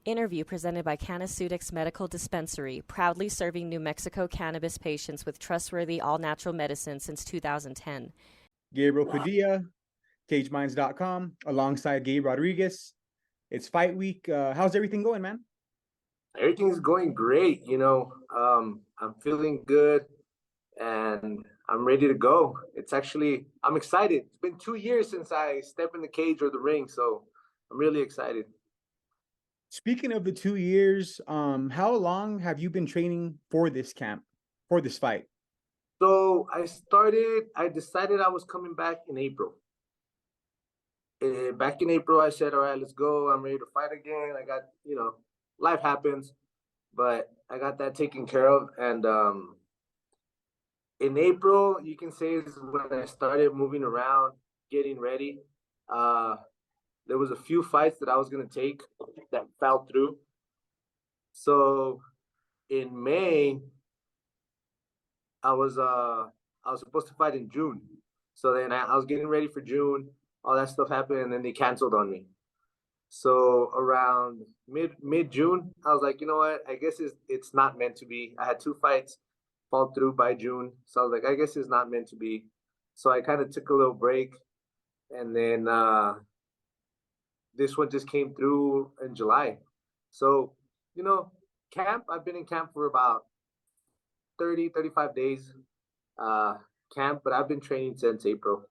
Interview presented by Canaceutics Medical Dispensary, proudly serving New Mexico cannabis patients with trustworthy all-natural medicine since 2010. Gabriel Padilla, CageMinds.com, alongside Gabe Rodriguez. It's fight week. How's everything going, man? Everything's going great. I'm feeling good and I'm ready to go. I'm excited. It's been 2 years since I stepped in the cage or the ring, so I'm really excited. Speaking of the 2 years, how long have you been training for this camp, for this fight? So I decided I was coming back in April. Back in April, I said, all right, let's go. I'm ready to fight again. I got, life happens, but I got that taken care of. And in April, you can say is when I started moving around, getting ready. There was a few fights that I was going to take that fell through. So in May, I was supposed to fight in June. So then I was getting ready for June. All that stuff happened, and then they canceled on me. So around mid June, I was like, you know what? I guess it's not meant to be. I had 2 fights fall through by June, so I was like, I guess it's not meant to be. So I kind of took a little break, and then this one just came through in July. So camp. I've been in camp for about 35 days. Camp, but I've been training since April.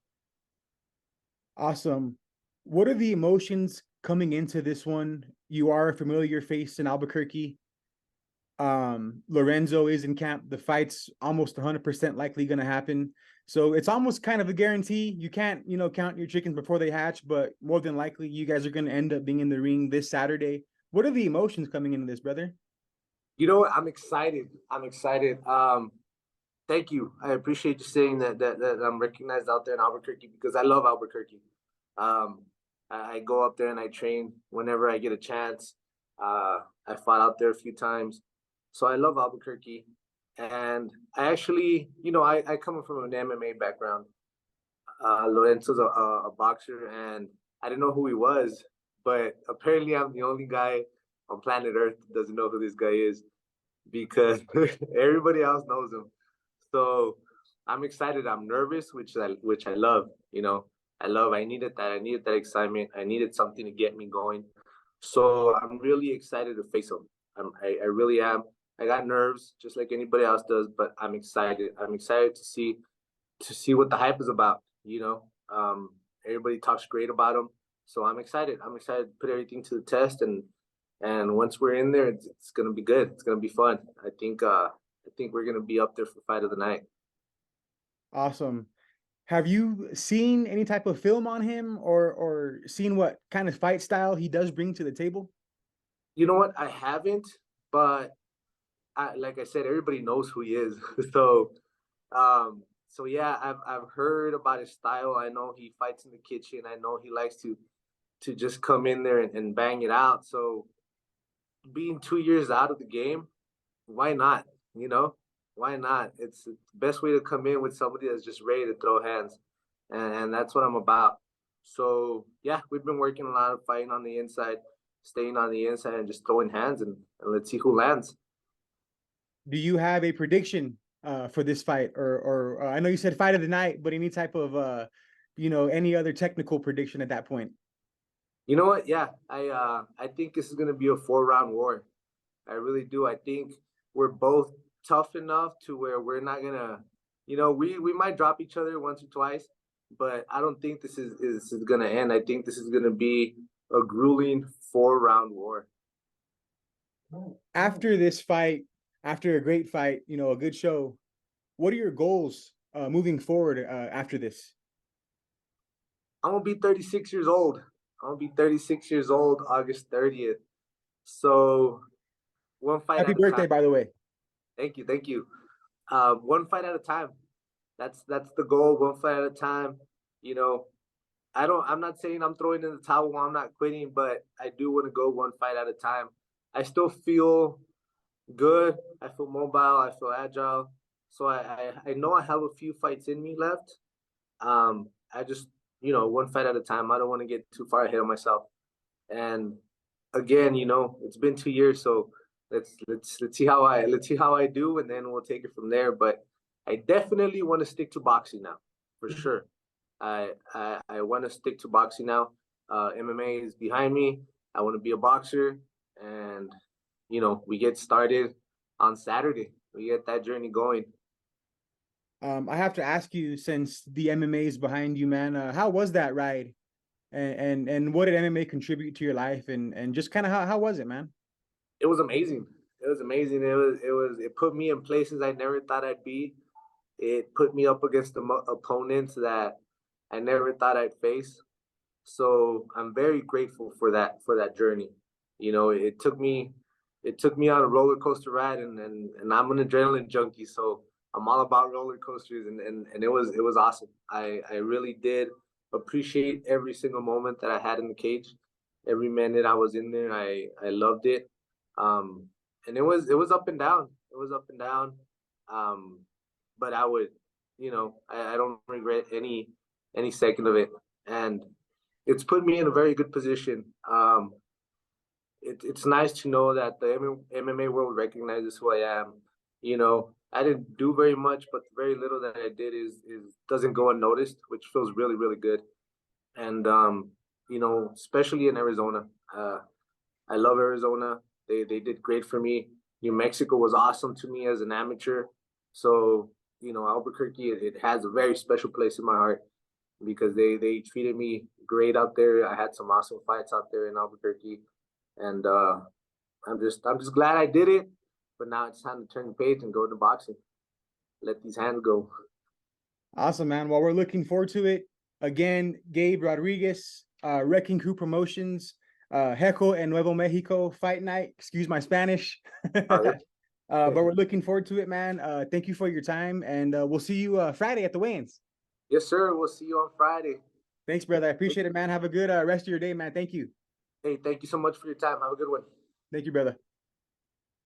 Awesome. What are the emotions coming into this one? You are a familiar face in Albuquerque. Lorenzo is in camp. The fight's almost 100% likely going to happen. So it's almost kind of a guarantee. You can't, count your chickens before they hatch, but more than likely you guys are going to end up being in the ring this Saturday. What are the emotions coming into this, brother? You know what? I'm excited. Thank you. I appreciate you saying that I'm recognized out there in Albuquerque because I love Albuquerque. I go up there and I train whenever I get a chance. I fought out there a few times. So I love Albuquerque. And I actually, I come from an MMA background. Lorenzo's a boxer, and I didn't know who he was. But apparently I'm the only guy on planet Earth that doesn't know who this guy is because everybody else knows him. So I'm excited. I'm nervous, which I love. I needed that. I needed that excitement. I needed something to get me going. So I'm really excited to face him. I really am. I got nerves, just like anybody else does, but I'm excited. I'm excited to see what the hype is about. Everybody talks great about him, so I'm excited. I'm excited to put everything to the test, and once we're in there, it's gonna be good. It's gonna be fun. I think we're gonna be up there for fight of the night. Awesome. Have you seen any type of film on him or seen what kind of fight style he does bring to the table? You know what? I haven't, but like I said, everybody knows who he is. So yeah, I've heard about his style. I know he fights in the kitchen. I know he likes to just come in there and bang it out. So being 2 years out of the game, why not? Why not? It's the best way to come in with somebody that's just ready to throw hands, and that's what I'm about. So yeah, we've been working a lot of fighting on the inside, staying on the inside, and just throwing hands, and let's see who lands. Do you have a prediction for this fight, or I know you said fight of the night, but any type of any other technical prediction at that point? You know what? Yeah, I think this is gonna be a 4-round war. I really do. I think we're both tough enough to where we're not gonna, we might drop each other once or twice, but I don't think this is gonna end. I think this is gonna be a grueling 4-round war. After this fight, after a great fight, a good show, what are your goals moving forward after this? I'm gonna be 36 years old. I'm gonna be 36 years old August 30th. So one fight Happy at a birthday, time. by the way. Thank you. One fight at a time. That's the goal. One fight at a time. I'm not saying I'm throwing in the towel while I'm not quitting, but I do want to go one fight at a time. I still feel good. I feel mobile. I feel agile. So I know I have a few fights in me left. I just, one fight at a time. I don't want to get too far ahead of myself. And again, it's been 2 years, so let's see how I do, and then we'll take it from there. But I definitely want to stick to boxing now, for sure. I want to stick to boxing now. MMA is behind me. I want to be a boxer, and we get started on Saturday. We get that journey going. I have to ask you, since the MMA is behind you, man, how was that ride? And what did MMA contribute to your life? And just kind of how was it, man? It was amazing. It was amazing. It put me in places I never thought I'd be. It put me up against opponents that I never thought I'd face. So I'm very grateful for that journey. It took me on a roller coaster ride, and I'm an adrenaline junkie, so I'm all about roller coasters, and it was awesome. I really did appreciate every single moment that I had in the cage. Every minute I was in there, I loved it. And it was up and down. It was up and down. But I would, I don't regret any second of it. And it's put me in a very good position. It's nice to know that the MMA world recognizes who I am. I didn't do very much, but the very little that I did is doesn't go unnoticed, which feels really, really good. And especially in Arizona, I love Arizona. They did great for me. New Mexico was awesome to me as an amateur. So Albuquerque, it has a very special place in my heart because they treated me great out there. I had some awesome fights out there in Albuquerque, and I'm just glad I did it. But now it's time to turn the page and go into boxing. Let these hands go. Awesome, man. Well, we're looking forward to it. Again, Gabe Rodriguez, Wrecking Crew Promotions, Hecho En Nuevo Mexico Fight Night. Excuse my Spanish. But we're looking forward to it, man. Thank you for your time, and we'll see you Friday at the weigh-ins. Yes, sir. We'll see you on Friday. Thanks, brother. I appreciate it, man. Have a good rest of your day, man. Thank you. Hey, thank you so much for your time. Have a good one. Thank you, brother.